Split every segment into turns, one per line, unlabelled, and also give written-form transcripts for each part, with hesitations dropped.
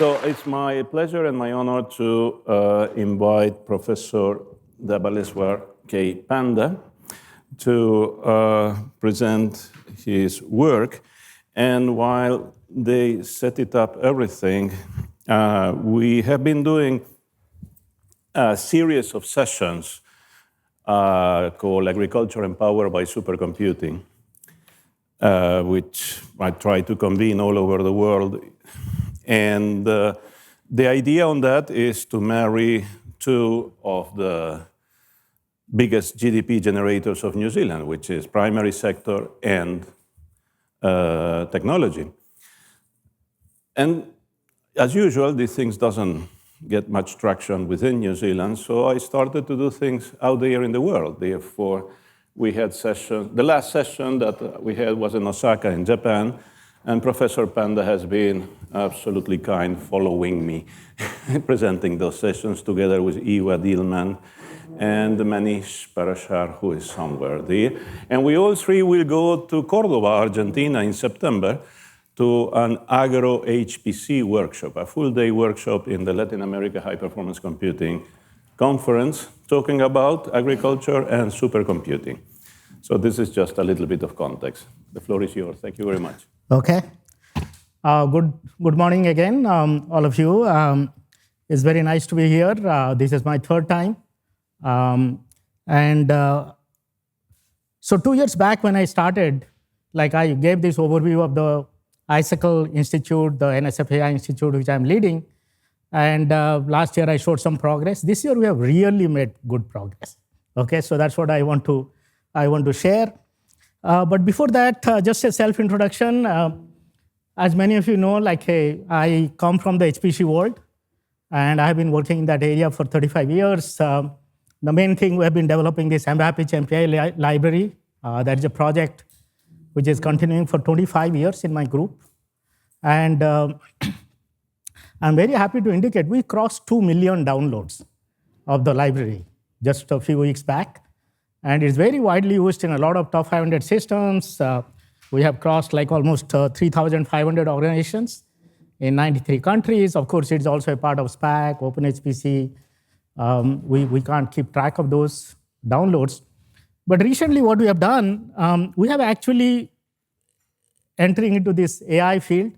So it's my pleasure and my honor to invite Professor Dhabaleswar K. Panda to present his work. And while they set it up everything, we have been doing a series of sessions called Agriculture Empowered by Supercomputing, which I try to convene all over the world. And the idea on that is to marry two of the biggest GDP generators of New Zealand, which is primary sector and technology. And as usual, these things doesn't get much traction within New Zealand, so I started to do things out there in the world. Therefore, we had sessions. The last session that we had was in Osaka in Japan, and Professor Panda has been absolutely kind following me, presenting those sessions together with Iwa Dillman and Manish Parashar, who is somewhere there. And we all three will go to Cordoba, Argentina in September to an agro-HPC workshop, a full-day workshop in the Latin America High Performance Computing Conference, talking about agriculture and supercomputing. So this is just a little bit of context. The floor is yours. Thank you very much.
Okay. Good morning again, all of you. It's very nice to be here. This is my third time. So 2 years back when I started, I gave this overview of the ICICLE Institute, the NSF-AI Institute, which I'm leading. And last year I showed some progress. This year we have really made good progress. Okay, so that's what I want to share. But before that, just a self-introduction. As many of you know, I come from the HPC world, and I have been working in that area for 35 years. The main thing we have been developing this MPIC MPI library. That is a project which is continuing for 25 years in my group. And I'm very happy to indicate we crossed 2 million downloads of the library just a few weeks back. And it's very widely used in a lot of top 500 systems. We have crossed almost 3,500 organizations in 93 countries. Of course, it's also a part of SPAC, OpenHPC. We can't keep track of those downloads. But recently what we have done, we have actually entering into this AI field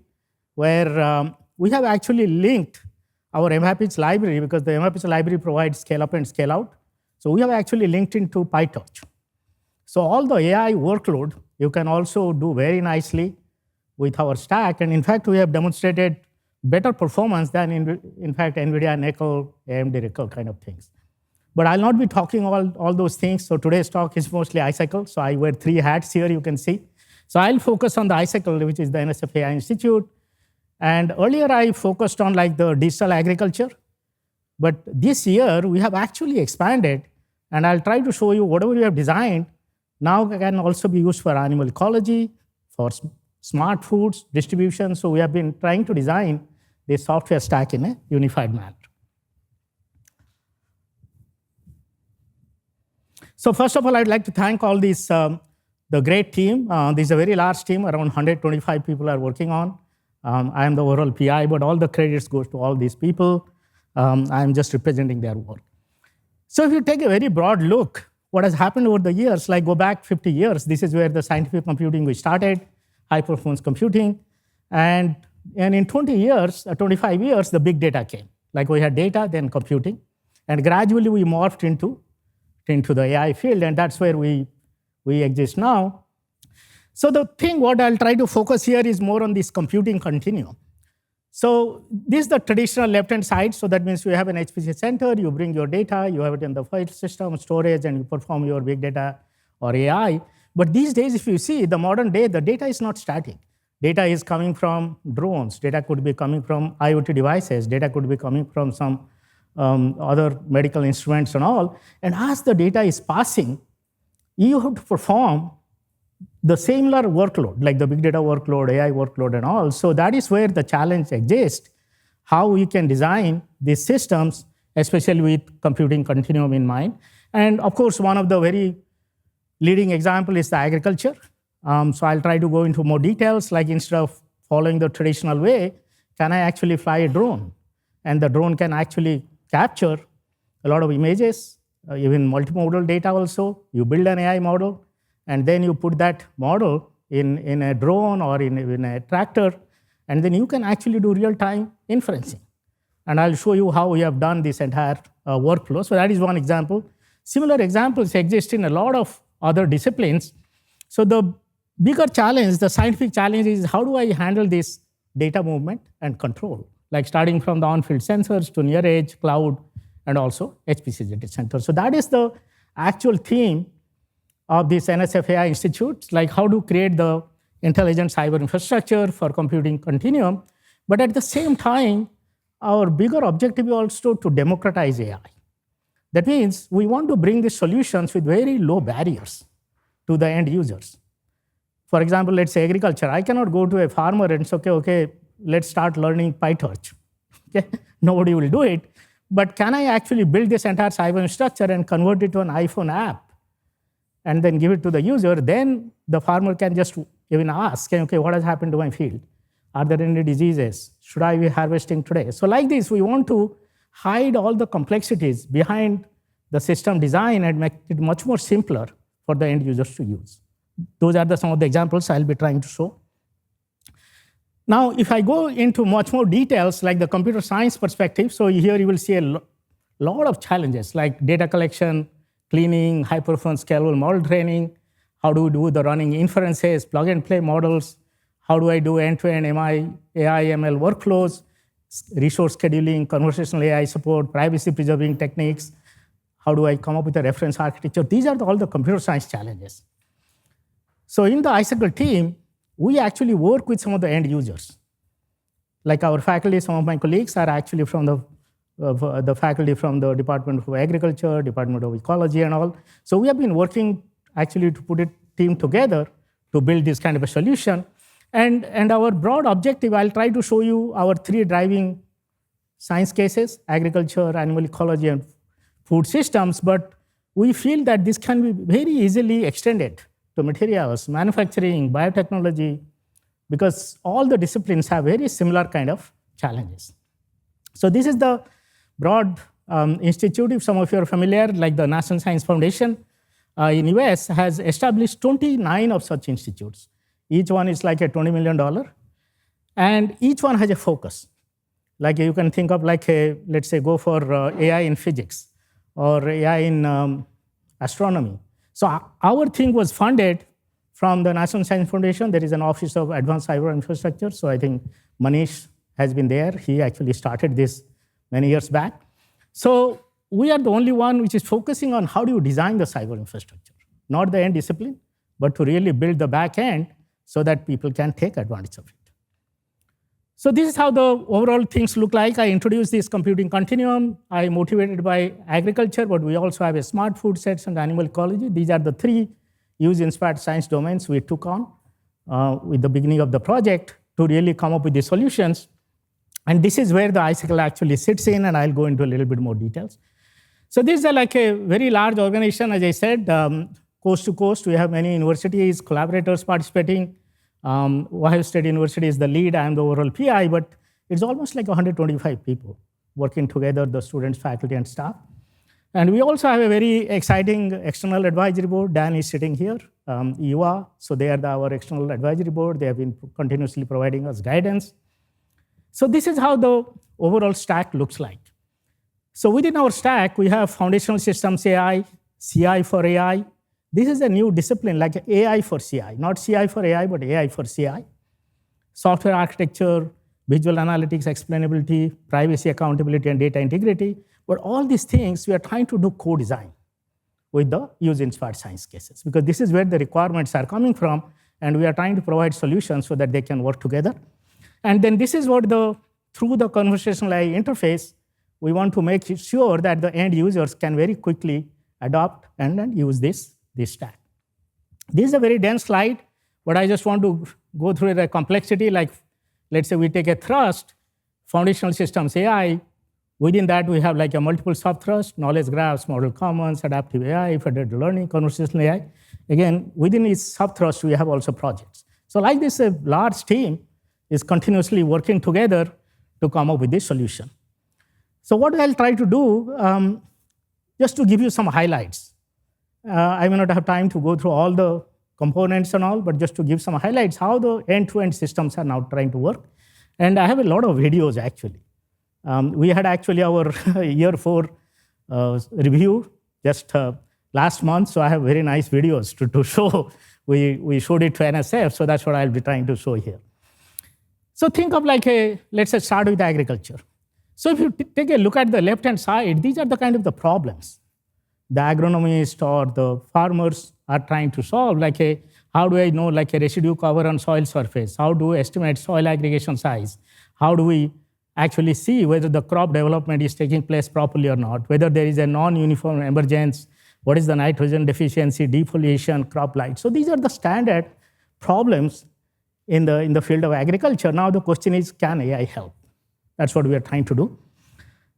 where we have actually linked our MHAPIX library, because the MHAPIX library provides scale up and scale out. So we have actually linked into PyTorch. So all the AI workload, you can also do very nicely with our stack. And in fact, we have demonstrated better performance than in fact, NVIDIA, NICL, AMD, RICL kind of things. But I'll not be talking all those things. So today's talk is mostly ICICLE. So I wear 3 hats here, you can see. So I'll focus on the ICICLE, which is the NSF-AI Institute. And earlier I focused on the digital agriculture. But this year we have actually expanded, and I'll try to show you whatever we have designed now can also be used for animal ecology, for smart foods, distribution. So we have been trying to design this software stack in a unified manner. So first of all, I'd like to thank all these, the great team. This is a very large team, around 125 people are working on. I am the overall PI, but all the credits goes to all these people. I'm just representing their work. So if you take a very broad look, what has happened over the years, go back 50 years, this is where the scientific computing we started, high performance computing. And in 25 years, the big data came. We had data, then computing. And gradually we morphed into the AI field, and that's where we exist now. So the thing what I'll try to focus here is more on this computing continuum. So this is the traditional left-hand side. So that means you have an HPC center, you bring your data, you have it in the file system, storage, and you perform your big data or AI. But these days, if you see, the modern day, the data is not static. Data is coming from drones. Data could be coming from IoT devices. Data could be coming from some other medical instruments and all. And as the data is passing, you have to perform the similar workload, like the big data workload, AI workload and all. So that is where the challenge exists, how we can design these systems, especially with computing continuum in mind. And of course, one of the very leading example is the agriculture. So I'll try to go into more details, instead of following the traditional way, can I actually fly a drone? And the drone can actually capture a lot of images, even multimodal data also. You build an AI model, and then you put that model in a drone or in a tractor, and then you can actually do real-time inferencing. And I'll show you how we have done this entire workflow. So that is one example. Similar examples exist in a lot of other disciplines. So the bigger challenge, the scientific challenge, is how do I handle this data movement and control, like starting from the on-field sensors to near-edge, cloud, and also HPC data center. So that is the actual theme of this NSF AI Institute, like how to create the intelligent cyber infrastructure for computing continuum. But at the same time, our bigger objective is also to democratize AI. That means we want to bring these solutions with very low barriers to the end users. For example, let's say agriculture. I cannot go to a farmer and say, okay, let's start learning PyTorch. Okay? Nobody will do it. But can I actually build this entire cyber infrastructure and convert it to an iPhone app and then give it to the user? Then the farmer can just even ask, okay, what has happened to my field? Are there any diseases? Should I be harvesting today? So like this, we want to hide all the complexities behind the system design and make it much more simpler for the end users to use. Those are some of the examples I'll be trying to show. Now, if I go into much more details, like the computer science perspective, so here you will see a lot of challenges, like data collection, cleaning, high-performance scalable model training, how do we do the running inferences, plug-and-play models, how do I do end-to-end AI, ML workflows, resource scheduling, conversational AI support, privacy-preserving techniques, how do I come up with a reference architecture? These are all the computer science challenges. So in the ICICLE team, we actually work with some of the end users. Like our faculty, some of my colleagues are actually from the faculty from the Department of Agriculture, Department of Ecology and all. So we have been working actually to put a team together to build this kind of a solution. And our broad objective, I'll try to show you our 3 driving science cases: agriculture, animal ecology, and food systems. But we feel that this can be very easily extended to materials, manufacturing, biotechnology, because all the disciplines have very similar kind of challenges. So this is the broad institute. If some of you are familiar, like the National Science Foundation in US has established 29 of such institutes. Each one is like a $20 million. And each one has a focus. Like you can think of like let's say go for AI in physics or AI in astronomy. So our thing was funded from the National Science Foundation. There is an Office of Advanced Cyber Infrastructure. So I think Manish has been there. He actually started this many years back. So we are the only one which is focusing on how do you design the cyber infrastructure, not the end discipline, but to really build the back end so that people can take advantage of it. So this is how the overall things look like. I introduced this computing continuum. I motivated by agriculture, but we also have a smart food sets and animal ecology. These are the 3 use-inspired science domains we took on with the beginning of the project to really come up with the solutions. And this is where the ICICLE actually sits in, and I'll go into a little bit more details. So this is like a very large organization, as I said, coast to coast. We have many universities, collaborators participating. Ohio State University is the lead. I am the overall PI, but it's almost like 125 people working together, the students, faculty, and staff. And we also have a very exciting external advisory board. Dan is sitting here, EWA. So they are our external advisory board. They have been continuously providing us guidance. So this is how the overall stack looks like. So within our stack, we have foundational systems AI, CI for AI. This is a new discipline, like AI for CI, not CI for AI, but AI for CI. Software architecture, visual analytics, explainability, privacy, accountability, and data integrity. But all these things, we are trying to do co-design with the use-inspired science cases, because this is where the requirements are coming from, and we are trying to provide solutions so that they can work together. And then this is what through the conversational AI interface, we want to make sure that the end users can very quickly adopt and then use this stack. This is a very dense slide, but I just want to go through the complexity. Like, let's say we take a thrust, foundational systems AI. Within that, we have like a multiple sub-thrust, knowledge graphs, model commons, adaptive AI, federated learning, conversational AI. Again, within each sub-thrust, we have also projects. So like this, a large team is continuously working together to come up with this solution. So what I'll try to do, just to give you some highlights. I may not have time to go through all the components and all, but just to give some highlights, how the end-to-end systems are now trying to work. And I have a lot of videos, actually. We had actually our year 4 review just last month, so I have very nice videos to show. We showed it to NSF, so that's what I'll be trying to show here. So think of like let's say start with agriculture. So if you take a look at the left-hand side, these are the kind of the problems the agronomist or the farmers are trying to solve, like how do I know like a residue cover on soil surface? How do we estimate soil aggregation size? How do we actually see whether the crop development is taking place properly or not, whether there is a non-uniform emergence, what is the nitrogen deficiency, defoliation, crop blight. So these are the standard problems in the field of agriculture. Now the question is, can AI help? That's what we are trying to do.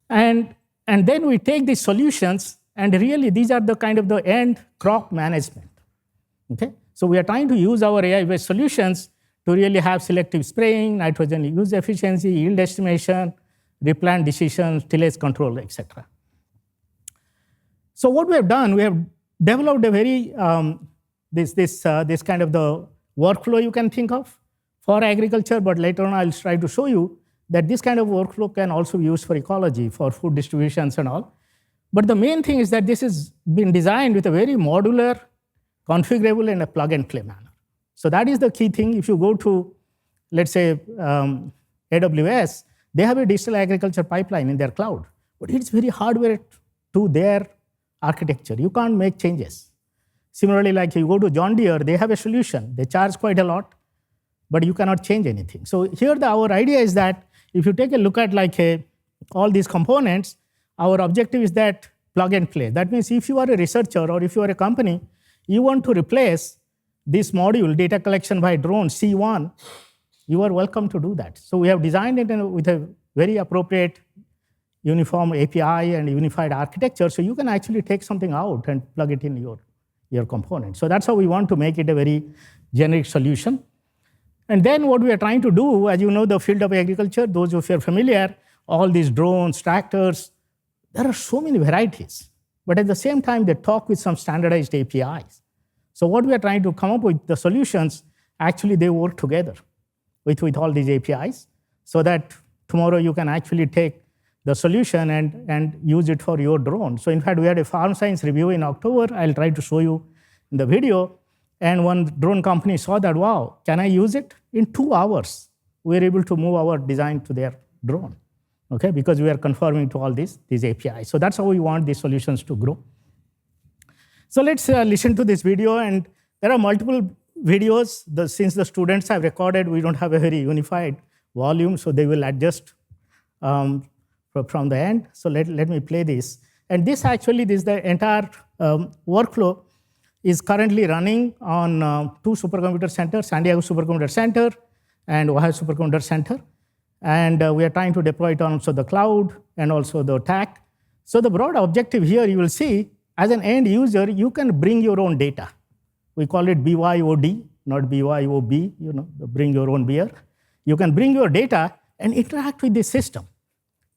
And then we take these solutions, and really these are the kind of the end crop management. Okay? So we are trying to use our AI-based solutions to really have selective spraying, nitrogen use efficiency, yield estimation, replant decisions, tillage control, etc. So what we have done, we have developed a very this kind of the workflow you can think of for agriculture, but later on I'll try to show you that this kind of workflow can also be used for ecology, for food distributions and all. But the main thing is that this has been designed with a very modular, configurable, and a plug-and-play manner. So that is the key thing. If you go to, let's say, AWS, they have a digital agriculture pipeline in their cloud, but it's very hardware to their architecture. You can't make changes. Similarly, like you go to John Deere, they have a solution. They charge quite a lot, but you cannot change anything. So here our idea is that if you take a look at like all these components, our objective is that plug and play. That means if you are a researcher or if you are a company, you want to replace this module, data collection by drone, C1, you are welcome to do that. So we have designed it with a very appropriate uniform API and unified architecture, so you can actually take something out and plug it in your component. So that's how we want to make it a very generic solution. And then what we are trying to do, as you know, the field of agriculture, those of you are familiar, all these drones, tractors, there are so many varieties. But at the same time, they talk with some standardized APIs. So what we are trying to come up with, the solutions, actually they work together with all these APIs so that tomorrow you can actually take the solution and use it for your drone. So in fact, we had a farm science review in October. I'll try to show you in the video. And one drone company saw that, wow, can I use it? In 2 hours, we were able to move our design to their drone, okay? Because we are conforming to all these APIs. So that's how we want these solutions to grow. So let's listen to this video. And there are multiple videos. Since the students have recorded, we don't have a very unified volume, so they will adjust from the end. So let me play this. And this is the entire workflow is currently running on 2 supercomputer centers, San Diego Supercomputer Center and Ohio Supercomputer Center. And we are trying to deploy it on also the cloud and also the TAC. So the broad objective here, you will see, as an end user, you can bring your own data. We call it BYOD, not BYOB, bring your own beer. You can bring your data and interact with the system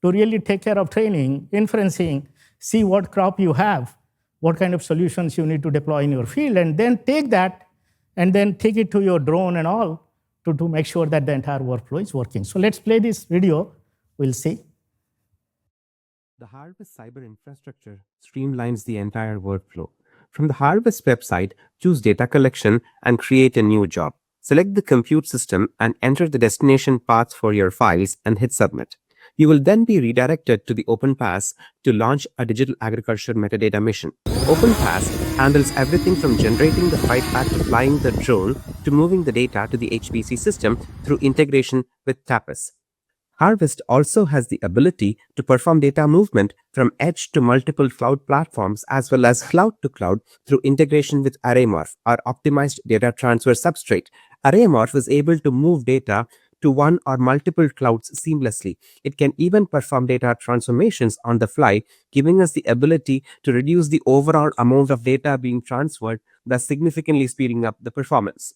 to really take care of training, inferencing, see what crop you have, what kind of solutions you need to deploy in your field, and then take that and then take it to your drone and all to make sure that the entire workflow is working. So let's play this video. We'll see.
The Harvest Cyberinfrastructure streamlines the entire workflow. From the Harvest website, choose Data Collection and create a new job. Select the compute system and enter the destination path for your files and hit Submit. You will then be redirected to the OpenPass to launch a digital agriculture metadata mission. OpenPass handles everything from generating the flight path to flying the drone to moving the data to the HPC system through integration with Tapas. Harvest also has the ability to perform data movement from edge to multiple cloud platforms as well as cloud to cloud through integration with ArrayMorph, our optimized data transfer substrate. ArrayMorph is able to move data to one or multiple clouds seamlessly. It can even perform data transformations on the fly, giving us the ability to reduce the overall amount of data being transferred, thus significantly speeding up the performance.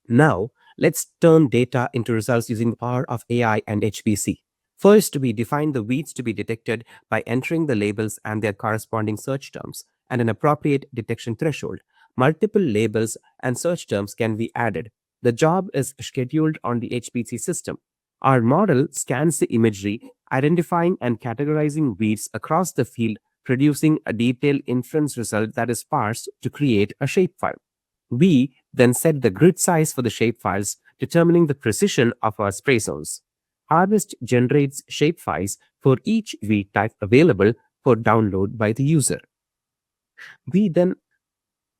Now, let's turn data into results using the power of AI and HPC. First, we define the weeds to be detected by entering the labels and their corresponding search terms and an appropriate detection threshold. Multiple labels and search terms can be added. The job is scheduled on the HPC system. Our model scans the imagery, identifying and categorizing weeds across the field, producing a detailed inference result that is parsed to create a shapefile. We then set the grid size for the shapefiles, determining the precision of our spray zones. Harvest generates shapefiles for each weed type available for download by the user. We then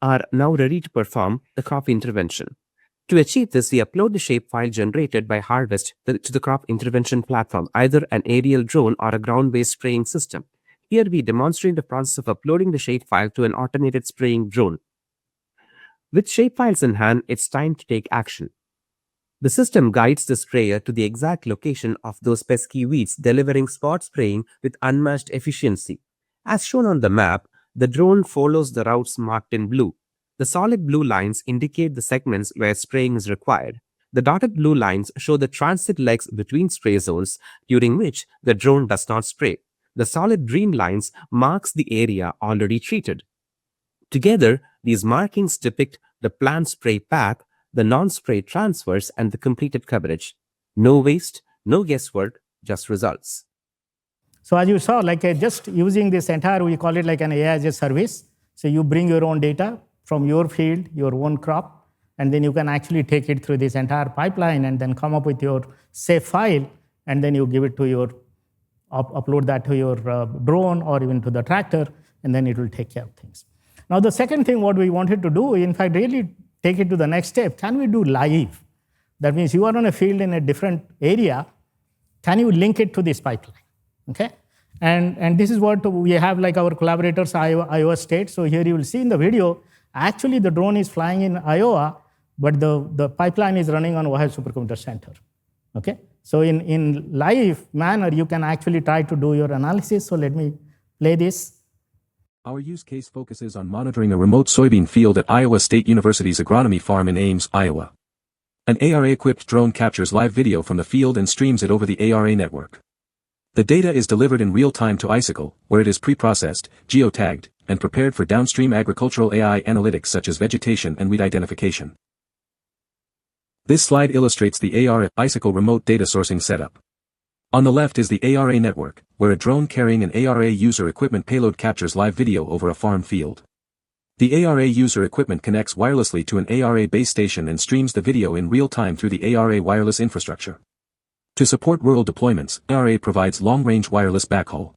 are now ready to perform the crop intervention. To achieve this, we upload the shapefile generated by Harvest to the crop intervention platform, either an aerial drone or a ground-based spraying system. Here we demonstrate the process of uploading the shapefile to an automated spraying drone. With shapefiles in hand, it's time to take action. The system guides the sprayer to the exact location of those pesky weeds, delivering spot spraying with unmatched efficiency. As shown on the map, the drone follows the routes marked in blue. The solid blue lines indicate the segments where spraying is required. The dotted blue lines show the transit legs between spray zones, during which the drone does not spray. The solid green lines marks the area already treated. Together, these markings depict the planned spray path, the non-spray transfers, and the completed coverage. No waste, no guesswork, just results.
So as you saw, just using this entire, we call it like an AI as a service. So you bring your own data from your field, your own crop, and then you can actually take it through this entire pipeline and then come up with your safe file, and then you give it to your, upload that to your drone or even to the tractor, and then it will take care of things. Now, the second thing what we wanted to do, in fact, really take it to the next step. Can we do live? That means you are on a field in a different area. Can you link it to this pipeline? Okay, and this is what we have, like our collaborators, Iowa State. So here you will see in the video, actually the drone is flying in Iowa, but the pipeline is running on Ohio Supercomputer Center. Okay, so in live manner, you can actually try to do your analysis. So let me play this.
Our use case focuses on monitoring a remote soybean field at Iowa State University's agronomy farm in Ames, Iowa. An ARA-equipped drone captures live video from the field and streams it over the ARA network. The data is delivered in real time to ICICLE, where it is pre-processed, geotagged, and prepared for downstream agricultural AI analytics such as vegetation and weed identification. This slide illustrates the ARA ICICLE remote data sourcing setup. On the left is the ARA network, where a drone carrying an ARA user equipment payload captures live video over a farm field. The ARA user equipment connects wirelessly to an ARA base station and streams the video in real time through the ARA wireless infrastructure. To support rural deployments, ARA provides long-range wireless backhaul.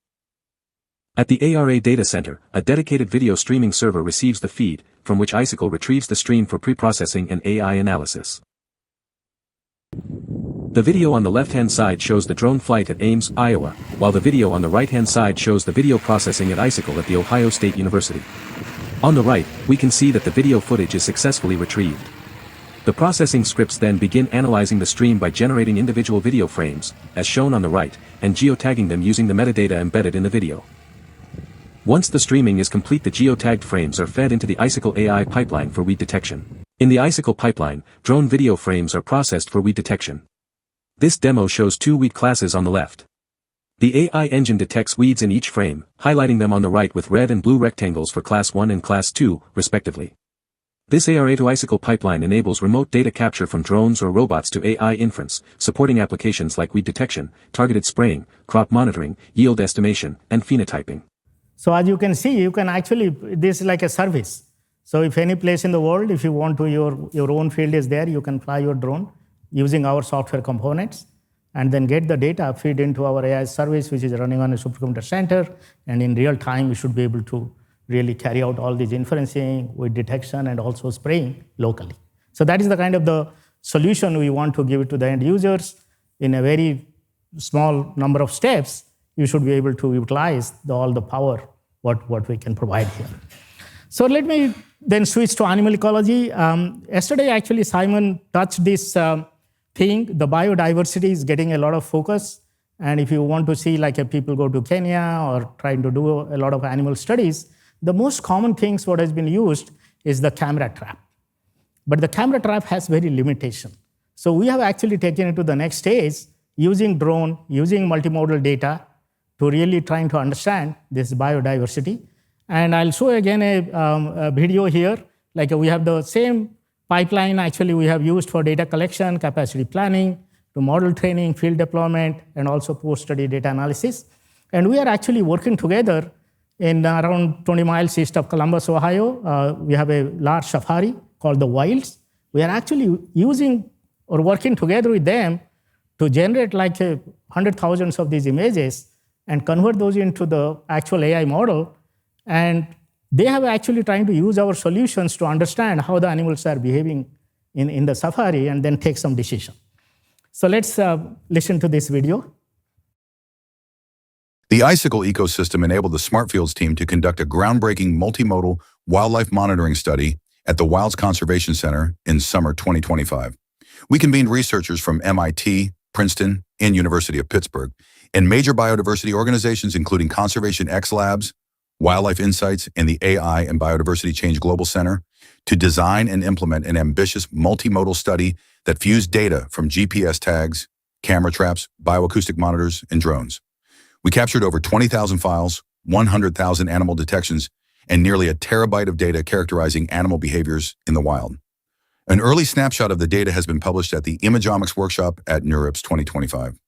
At the ARA data center, a dedicated video streaming server receives the feed, from which ICICLE retrieves the stream for pre-processing and AI analysis. The video on the left-hand side shows the drone flight at Ames, Iowa, while the video on the right-hand side shows the video processing at ICICLE at the Ohio State University. On the right, we can see that the video footage is successfully retrieved. The processing scripts then begin analyzing the stream by generating individual video frames, as shown on the right, and geotagging them using the metadata embedded in the video. Once the streaming is complete, the geotagged frames are fed into the ICICLE AI pipeline for weed detection. In the ICICLE pipeline, drone video frames are processed for weed detection. This demo shows two weed classes on the left. The AI engine detects weeds in each frame, highlighting them on the right with red and blue rectangles for Class 1 and Class 2, respectively. This ARA to ICICLE pipeline enables remote data capture from drones or robots to AI inference, supporting applications like weed detection, targeted spraying, crop monitoring, yield estimation, and phenotyping.
So as you can see, you can actually, this is like a service. So if any place in the world, if you want to, your own field is there, you can fly your drone using our software components and then get the data, feed into our AI service, which is running on a supercomputer center. And in real time, we should be able to really carry out all these inferencing with detection and also spraying locally. So that is the kind of the solution we want to give it to the end users. In a very small number of steps, you should be able to utilize all the power what we can provide here. So let me then switch to animal ecology. Yesterday, actually, Simon touched this thing. The biodiversity is getting a lot of focus. And if you want to see, like, if people go to Kenya or trying to do a lot of animal studies, the most common things what has been used is the camera trap. But the camera trap has very limitation. So we have actually taken it to the next stage using drone, using multimodal data to really trying to understand this biodiversity. And I'll show again a video here. Like we have the same pipeline actually we have used for data collection, capacity planning, to model training, field deployment, and also post-study data analysis. And we are actually working together in around 20 miles east of Columbus, Ohio. We have a large safari called the Wilds. We are actually using or working together with them to generate like 100,000 of these images and convert those into the actual AI model. And they have actually trying to use our solutions to understand how the animals are behaving in the safari and then take some decision. So let's listen to this video.
The ICICLE ecosystem enabled the SmartFields team to conduct a groundbreaking multimodal wildlife monitoring study at the Wilds Conservation Center in summer 2025. We convened researchers from MIT, Princeton, and University of Pittsburgh, and major biodiversity organizations including Conservation X Labs, Wildlife Insights, and the AI and Biodiversity Change Global Center to design and implement an ambitious multimodal study that fused data from GPS tags, camera traps, bioacoustic monitors, and drones. We captured over 20,000 files, 100,000 animal detections, and nearly a terabyte of data characterizing animal behaviors in the wild. An early snapshot of the data has been published at the Imagomics workshop at NeurIPS 2025.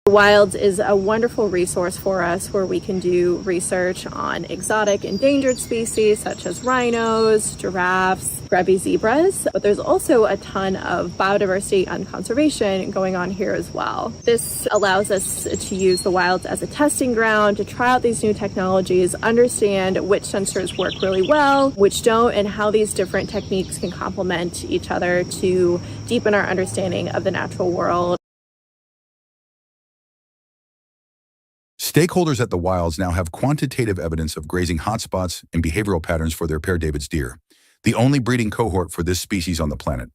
Wilds is a wonderful resource for us where we can do research on exotic endangered species such as rhinos, giraffes, grubby zebras, but there's also a ton of biodiversity and conservation going on here as well. This allows us to use the wilds as a testing ground to try out these new technologies, understand which sensors work really well, which don't, and how these different techniques can complement each other to deepen our understanding of the natural world.
Stakeholders at the Wilds now have quantitative evidence of grazing hotspots and behavioral patterns for their David's deer, the only breeding cohort for this species on the planet.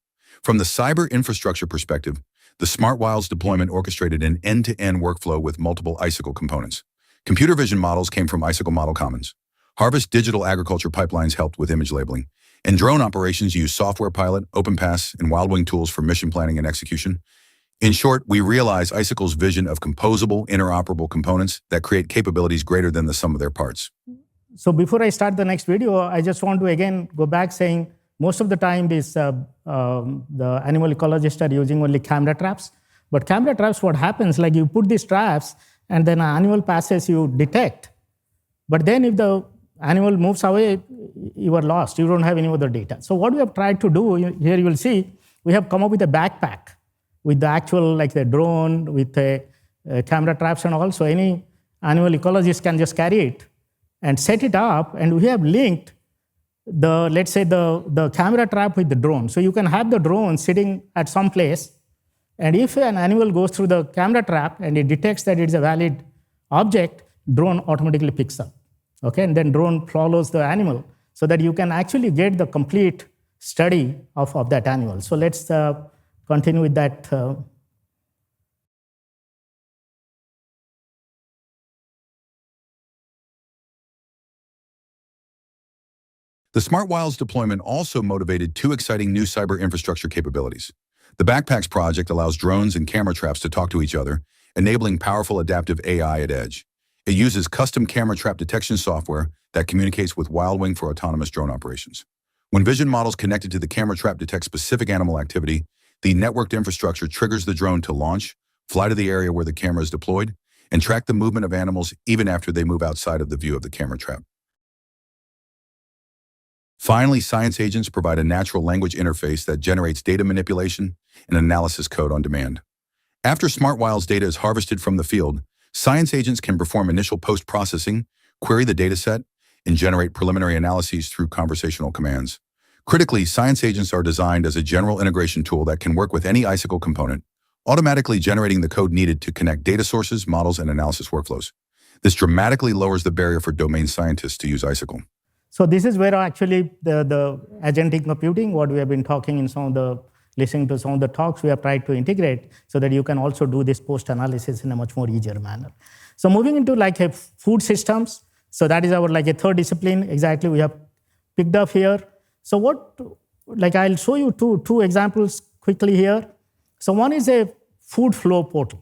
From the cyber-infrastructure perspective, the Smart Wilds deployment orchestrated an end-to-end workflow with multiple ICICLE components. Computer vision models came from ICICLE Model Commons. Harvest digital agriculture pipelines helped with image labeling. And drone operations used Software Pilot, OpenPass, and WildWing tools for mission planning and execution. In short, we realize ICICLE's vision of composable, interoperable components that create capabilities greater than the sum of their parts.
So before I start the next video, I just want to again go back saying most of the time the animal ecologists are using only camera traps. But camera traps, what happens, like you put these traps and then an animal passes, you detect. But then if the animal moves away, you are lost. You don't have any other data. So what we have tried to do, here you will see, we have come up with a backpack with the actual, like the drone, with the camera traps and all. So any animal ecologist can just carry it and set it up. And we have linked the, let's say the camera trap with the drone. So you can have the drone sitting at some place. And if an animal goes through the camera trap and it detects that it's a valid object, drone automatically picks up. Okay, and then drone follows the animal so that you can actually get the complete study of that animal. So let's continue with that.
The Smart Wilds deployment also motivated two exciting new cyber infrastructure capabilities. The Backpacks project allows drones and camera traps to talk to each other, enabling powerful adaptive AI at edge. It uses custom camera trap detection software that communicates with WildWing for autonomous drone operations. When vision models connected to the camera trap detect specific animal activity, the networked infrastructure triggers the drone to launch, fly to the area where the camera is deployed, and track the movement of animals even after they move outside of the view of the camera trap. Finally, science agents provide a natural language interface that generates data manipulation and analysis code on demand. After Smart Wilds data is harvested from the field, science agents can perform initial post-processing, query the dataset, and generate preliminary analyses through conversational commands. Critically, science agents are designed as a general integration tool that can work with any ICICLE component, automatically generating the code needed to connect data sources, models, and analysis workflows. This dramatically lowers the barrier for domain scientists to use ICICLE.
So this is where actually the agentic computing, what we have been talking in listening to some of the talks, we have tried to integrate so that you can also do this post-analysis in a much more easier manner. So moving into like a food systems, so that is our like a third discipline, exactly we have picked up here. So I'll show you two examples quickly here. So one is a food flow portal.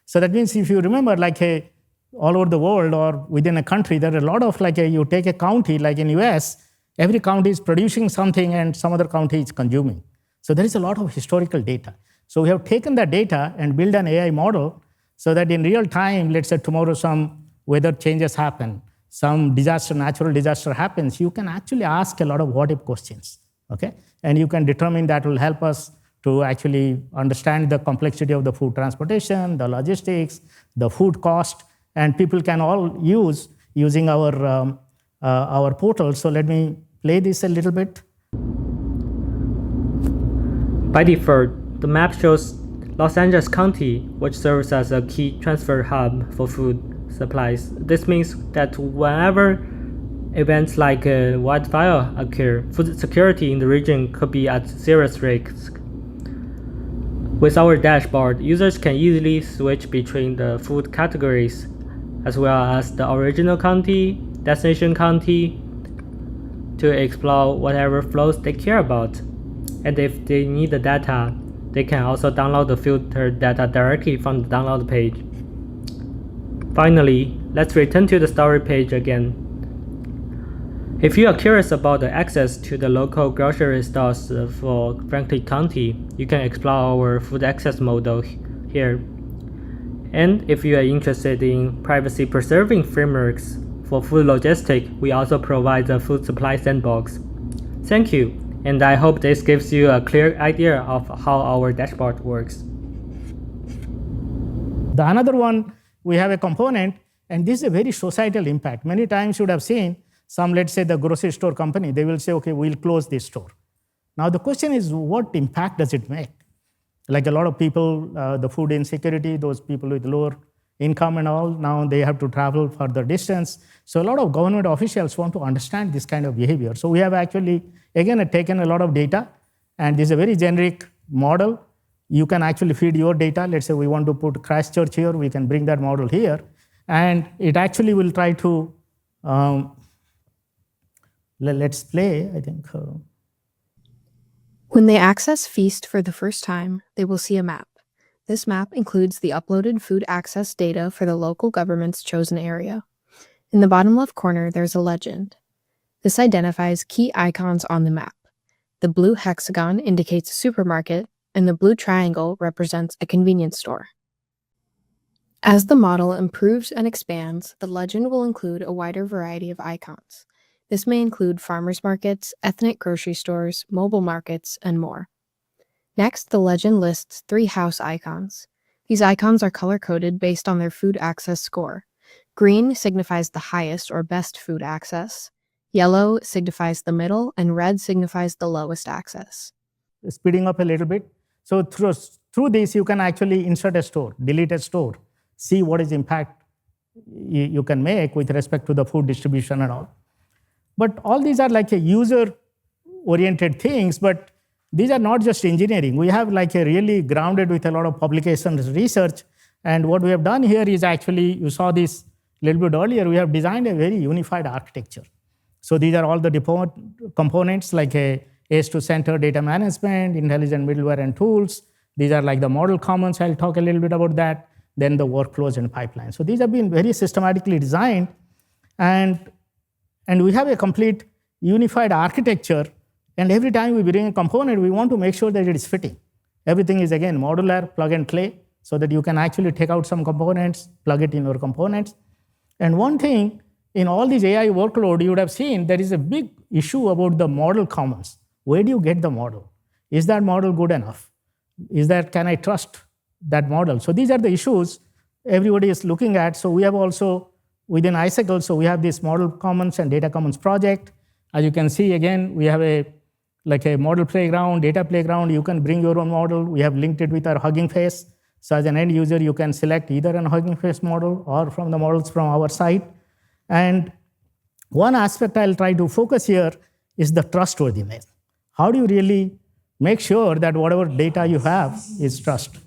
So that means if you remember, all over the world or within a country, there are a lot of you take a county, like in US, every county is producing something and some other county is consuming. So there is a lot of historical data. So we have taken that data and built an AI model so that in real time, let's say tomorrow some weather changes happen, some disaster, natural disaster happens, you can actually ask a lot of what-if questions, okay? And you can determine that will help us to actually understand the complexity of the food transportation, the logistics, the food cost, and people can all using our portal. So let me play this a little bit.
By default, the map shows Los Angeles County, which serves as a key transfer hub for food supplies. This means that whenever events like a wildfire occur, food security in the region could be at serious risk. With our dashboard, users can easily switch between the food categories, as well as the original county, destination county, to explore whatever flows they care about. And if they need the data, they can also download the filtered data directly from the download page. Finally, let's return to the story page again. If you are curious about the access to the local grocery stores for Franklin County, you can explore our food access model here. And if you are interested in privacy-preserving frameworks for food logistics, we also provide the food supply sandbox. Thank you, and I hope this gives you a clear idea of how our dashboard works.
The another one, we have a component, and this is a very societal impact. Many times you would have seen some, let's say the grocery store company, they will say, okay, we'll close this store. Now the question is, what impact does it make? Like a lot of people, the food insecurity, those people with lower income and all, now they have to travel further distance. So a lot of government officials want to understand this kind of behavior. So we have actually, again, taken a lot of data, and this is a very generic model. You can actually feed your data. Let's say we want to put Christchurch here, we can bring that model here, and it actually will try to, let's play, I think.
When they access Feast for the first time, they will see a map. This map includes the uploaded food access data for the local government's chosen area. In the bottom left corner, there's a legend. This identifies key icons on the map. The blue hexagon indicates a supermarket, and the blue triangle represents a convenience store. As the model improves and expands, the legend will include a wider variety of icons. This may include farmers markets, ethnic grocery stores, mobile markets, and more. Next, the legend lists 3 house icons. These icons are color-coded based on their food access score. Green signifies the highest or best food access. Yellow signifies the middle, and red signifies the lowest access.
Speeding up a little bit. So through this, you can actually insert a store, delete a store, see what is impact you can make with respect to the food distribution and all. But all these are like a user-oriented things, but these are not just engineering. We have like a really grounded with a lot of publications, research, and what we have done here is actually, you saw this a little bit earlier, we have designed a very unified architecture. So these are all the components like a AS2 data management, intelligent middleware and tools. These are like the model commons, I'll talk a little bit about that, then the workflows and pipelines. So these have been very systematically designed, and we have a complete unified architecture, and every time we bring a component, we want to make sure that it is fitting. Everything is, again, modular, plug and play, so that you can actually take out some components, plug it in your components. And one thing, in all these AI workload, you would have seen there is a big issue about the model commons. Where do you get the model? Is that model good enough? Can I trust that model? So these are the issues everybody is looking at. So we have also, within ICICLE, so we have this model commons and data commons project. As you can see, again, we have a model playground, data playground. You can bring your own model. We have linked it with our Hugging Face. So as an end user, you can select either an Hugging Face model or from the models from our site. And one aspect I'll try to focus here is the trustworthiness. How do you really make sure that whatever data you have is trust?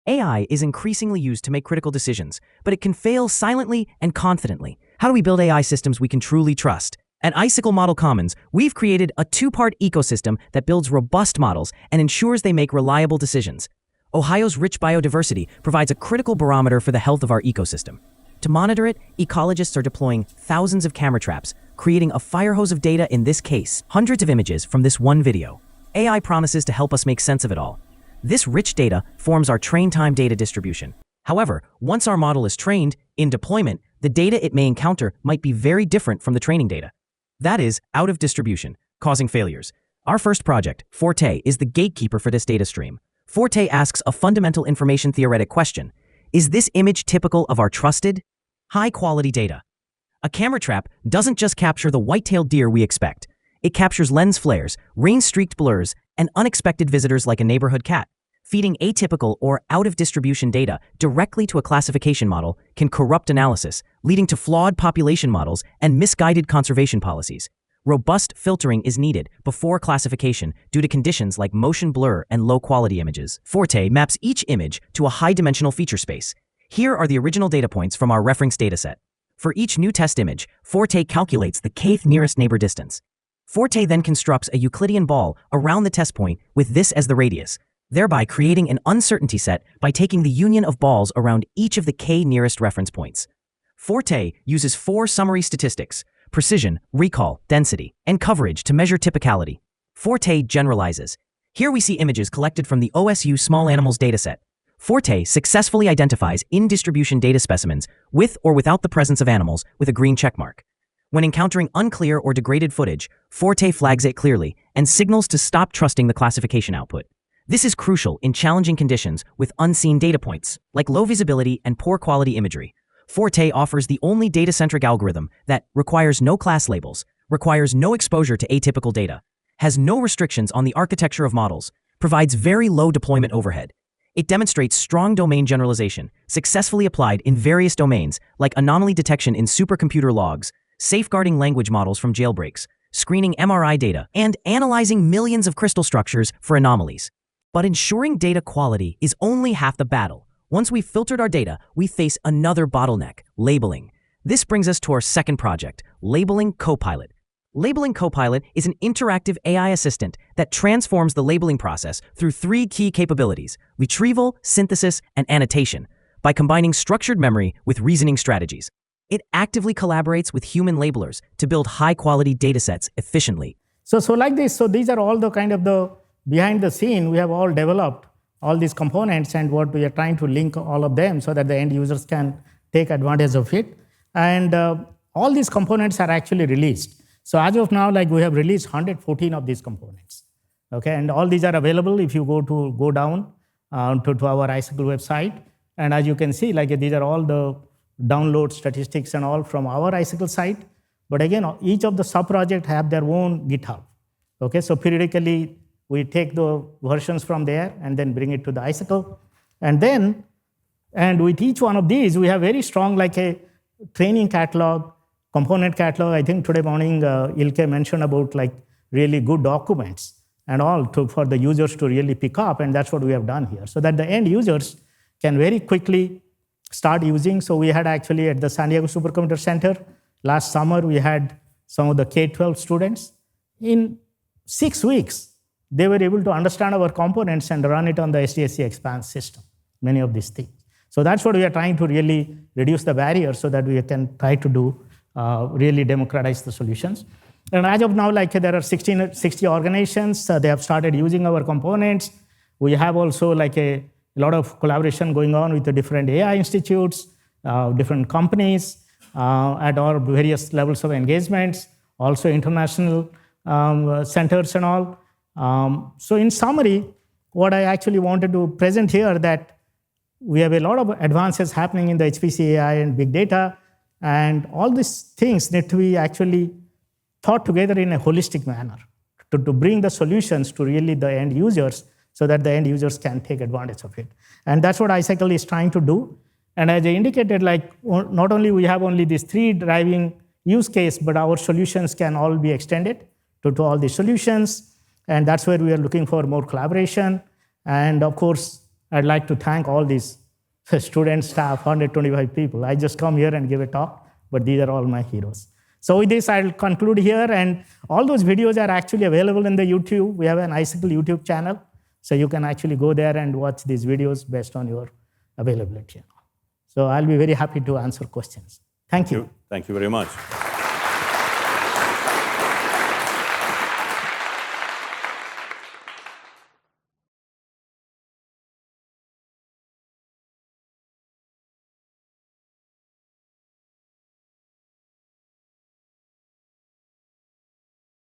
AI is increasingly used to make critical decisions, but it can fail silently and confidently. How do we build AI systems we can truly trust? At ICICLE Model Commons, we've created a two-part ecosystem that builds robust models and ensures they make reliable decisions. Ohio's rich biodiversity provides a critical barometer for the health of our ecosystem. To monitor it, ecologists are deploying thousands of camera traps, creating a fire hose of data, in this case, hundreds of images from this one video. AI promises to help us make sense of it all. This rich data forms our train time data distribution. However, once our model is trained, in deployment, the data it may encounter might be very different from the training data. That is, out of distribution, causing failures. Our first project, Forte, is the gatekeeper for this data stream. Forte asks a fundamental information theoretic question. Is this image typical of our trusted, high-quality data? A camera trap doesn't just capture the white-tailed deer we expect. It captures lens flares, rain-streaked blurs, and unexpected visitors like a neighborhood cat. Feeding atypical or out-of-distribution data directly to a classification model can corrupt analysis, leading to flawed population models and misguided conservation policies. Robust filtering is needed before classification due to conditions like motion blur and low-quality images. Forte maps each image to a high-dimensional feature space. Here are the original data points from our reference dataset. For each new test image, Forte calculates the kth nearest neighbor distance. Forte then constructs a Euclidean ball around the test point with this as the radius, thereby creating an uncertainty set by taking the union of balls around each of the k nearest reference points. Forte uses 4 summary statistics: precision, recall, density, and coverage to measure typicality. Forte generalizes. Here we see images collected from the OSU Small Animals dataset. Forte successfully identifies in-distribution data specimens with or without the presence of animals with a green checkmark. When encountering unclear or degraded footage, Forte flags it clearly and signals to stop trusting the classification output. This is crucial in challenging conditions with unseen data points, like low visibility and poor quality imagery. Forte offers the only data-centric algorithm that requires no class labels, requires no exposure to atypical data, has no restrictions on the architecture of models, provides very low deployment overhead. It demonstrates strong domain generalization, successfully applied in various domains like anomaly detection in supercomputer logs, safeguarding language models from jailbreaks, screening MRI data, and analyzing millions of crystal structures for anomalies. But ensuring data quality is only half the battle. Once we've filtered our data, we face another bottleneck: labeling. This brings us to our second project, Labeling Copilot. Labeling Copilot is an interactive AI assistant that transforms the labeling process through 3 key capabilities: retrieval, synthesis, and annotation, by combining structured memory with reasoning strategies. It actively collaborates with human labelers to build high-quality datasets efficiently.
So like this, so these are all the kind of the behind the scene. We have all developed all these components, and what we are trying to link all of them so that the end users can take advantage of it. And all these components are actually released. So as of now, like we have released 114 of these components. Okay, and all these are available if you go down to our ICICLE website. And as you can see, like these are all the download statistics and all from our ICICLE site. But again, each of the sub-projects have their own GitHub. Okay, so periodically we take the versions from there and then bring it to the ICICLE. And with each one of these, we have very strong like a training catalog, component catalog. I think today morning, Ilke mentioned about like really good documents and all for the users to really pick up. And that's what we have done here, so that the end users can very quickly start using. So we had actually at the San Diego Supercomputer Center, last summer, we had some of the K-12 students. In 6 weeks, they were able to understand our components and run it on the SDSC Expanse system, many of these things. So that's what we are trying to really reduce the barrier so that we can try to do really democratize the solutions. And as of now, like there are 60 organizations, they have started using our components. We have also like a lot of collaboration going on with the different AI institutes, different companies at our various levels of engagements, also international centers and all. So in summary, what I actually wanted to present here that we have a lot of advances happening in the HPC AI and big data, and all these things need to be actually thought together in a holistic manner to bring the solutions to really the end users so that the end users can take advantage of it. And that's what ICICLE is trying to do. And as I indicated, like not only we have only these 3 driving use case, but our solutions can all be extended to all the solutions. And that's where we are looking for more collaboration. And of course, I'd like to thank all these students, staff, 125 people. I just come here and give a talk, but these are all my heroes. So with this, I'll conclude here. And all those videos are actually available in the YouTube. We have an ICICLE YouTube channel. So you can actually go there and watch these videos based on your availability. So I'll be very happy to answer questions. Thank you.
Thank you very much.